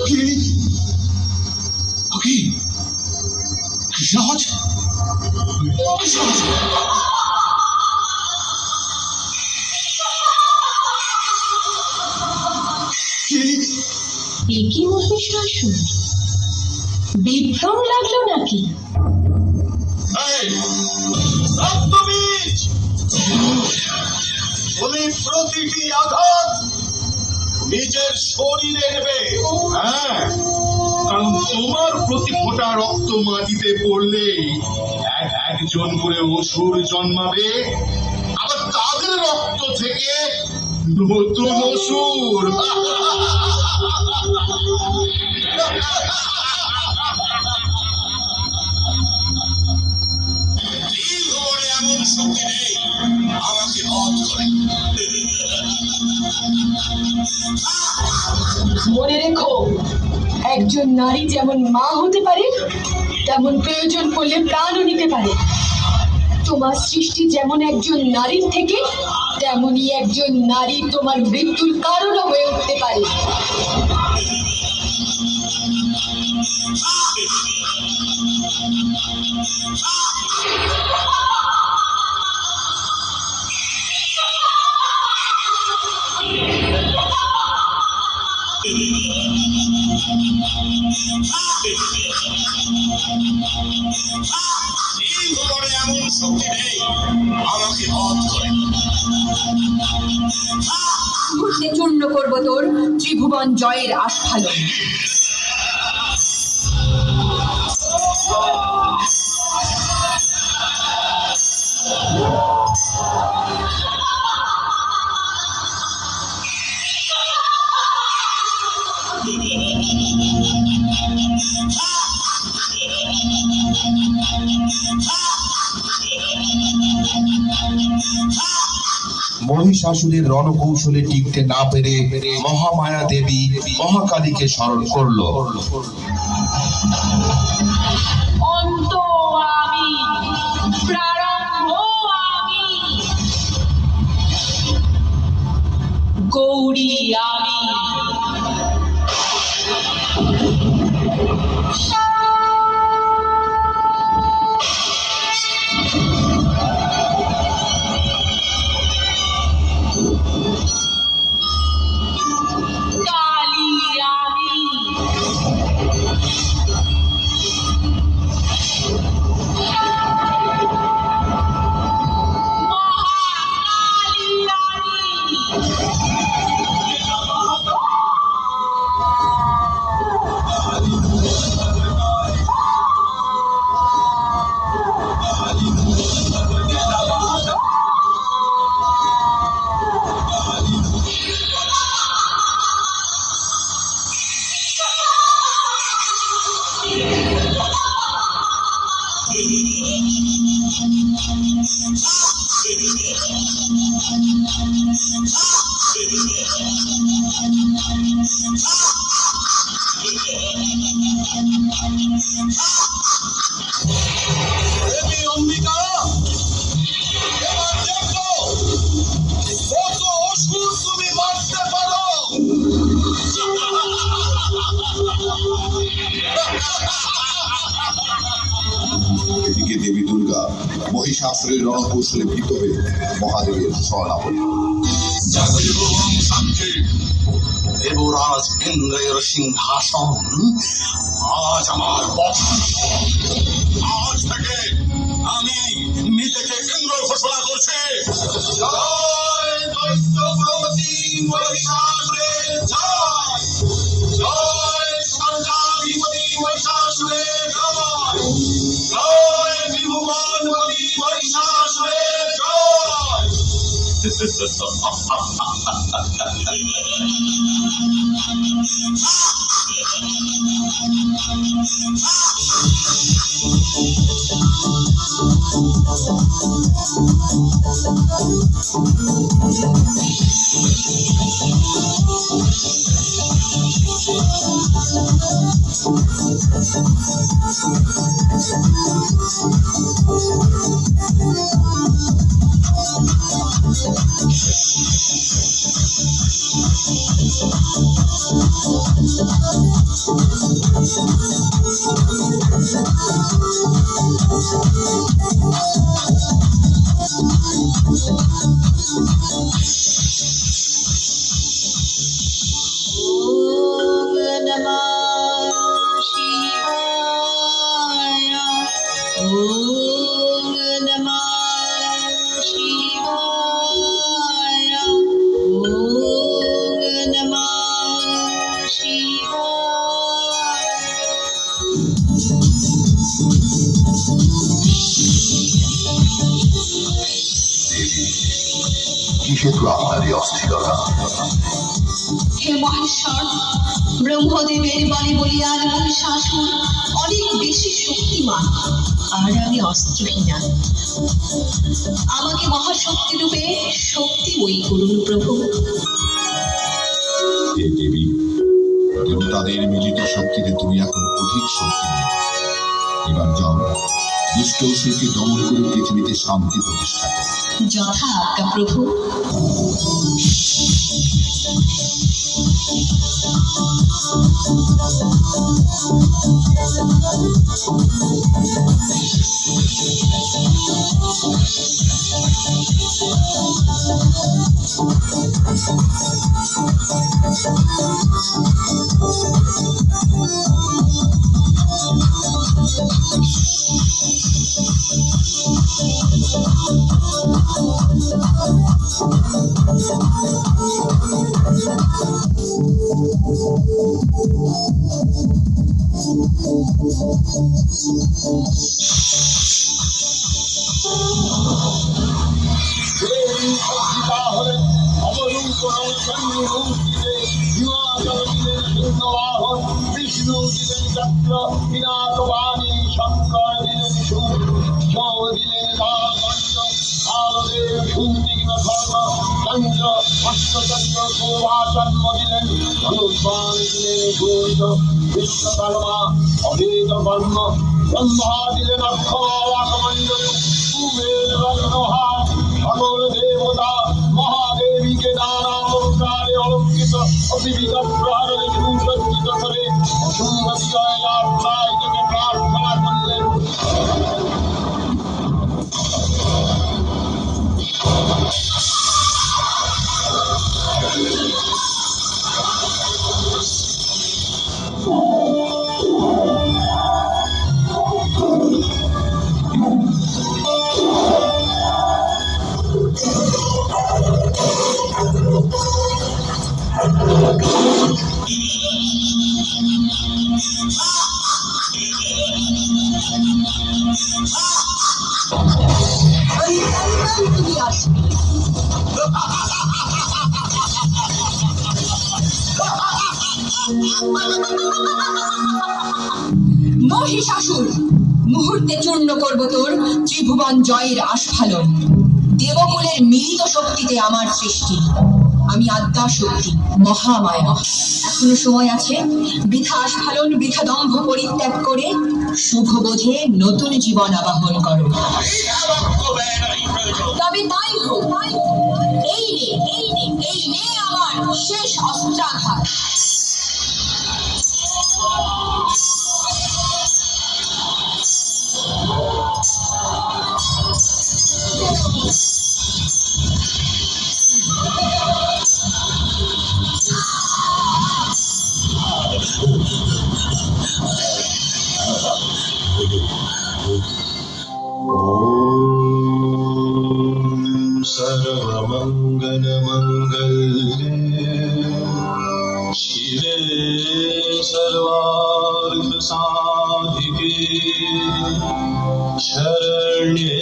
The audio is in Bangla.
কি কি কৃষ্ণরাজ কি মহিষাসুর বিভ্রম লাগলো নাকি? তুমি প্রতিটি আঘাত নিজের শরীরে নেবে। হ্যাঁ, কারণ তোমার প্রতি ফোঁটা রক্ত মাটিতে পড়লে একজন করে অসুর জন্মাবে, আবার তাদের রক্ত থেকে নতুন অসুর। এমন শক্তি নেই আমাকে বধ করে। মনে রেখো, একজন নারী যেমন মা হতে পারে, তেমন প্রয়োজন পড়লে প্রাণও নিতে পারে। তোমার সৃষ্টি যেমন একজন নারীর থেকে, তেমনি একজন নারী তোমার মৃত্যুর কারণ হয়ে উঠতে পারে। এমন শক্তি নেই আমাকে বধ করে। মুহূর্তে চূর্ণ করবো তোর ত্রিভুবন জয়ের আস্ফালন। মহিষাসুরের রণকৌশলে টিকতে না পেরে মহামায়া দেবী মহাকালীকে স্মরণ করল। অন্ত আমি, প্রারম্ভ আমি, গৌরী আমি। অম্বিকা, এবার দেখো কত অসুর তুমি মারতে পারো। এদিকে দেবী দুর্গা মহিষাসুরের রণকৌশলে ভীত হয়ে মহাদেবের শরণাপন্ন। দেবরাজ ইন্দ্রের সিংহাসন আজ আমার বক্ষে। আজ থেকে আমি নিজেকে ইন্দ্র ঘোষণা করছি। জয় দৈত্যপতি মহিষাসুরের জয়, জয় স্বর্গাধিপতি মহিষাসুরের জয়, জয় ত্রিভুবনপতি মহিষাসুরের জয়। কিসে তো আপনার এই অস্থিরতা? হে মহেশ্বর, ব্রহ্মদেবের বলে বলিয়ার মহিষাসুর অনেক বেশি শক্তিমান, আর আমি অস্ত্রহীনা। আমাকে মহাশক্তি রূপে শক্তি বই করুন প্রভু। হে দেবী, দেবতাদের মিলিত শক্তিতে তুমি এখন অধিক শক্তিময়। এবার যাও, দুষ্ট অসুরকে দমন করে পৃথিবীতে শান্তি প্রতিষ্ঠা করো। যথা আজ্ঞা প্রভু। বিষ্ণু দিলেন চক্র, বিনাশবাণী শঙ্কর দিলেন সুর, যম দিলেন দাগণ্ড, ভারতের সুন্দিগ্ন ধর্ম চন্দ্র, অষ্টচন্দ্র শোভাচন্দ্র দিলেন, ধনুর্বাণ দিলেন সূর্য, বিশ্বকর্মা অভেদ কর্ম, ব্রহ্মা দিলেন অক্ষমণ্ডল, কুবের রত্নহার, সকল দেবতা মহাদেবীকে নানা প্রকারে অলঙ্কৃত অবিবিধ প্রহরে সুসজ্জিত করে অসুর বিজয় যাত্রায় থেকে প্রার্থনা করলেন। মহিষাসুর, মুহূর্তে চূর্ণ করব তোর ত্রিভুবন জয়ের আস্ফালন। দেবকুলের মিলিত শক্তিতে আমার সৃষ্টি, আমি আদ্যা শক্তি মহামায়া। এখনো সময় আছে, বৃথা আস্ফালন বৃথা দম্ভ পরিত্যাগ করে শুভবোধে নতুন জীবন আবাহন করো। তবে তাই হোক, এই নে আমার শেষ অস্ত্রাঘাত। सर्वमङ्गलमङ्गल्ये शिवे सर्वार्थसाधिके शरण्ये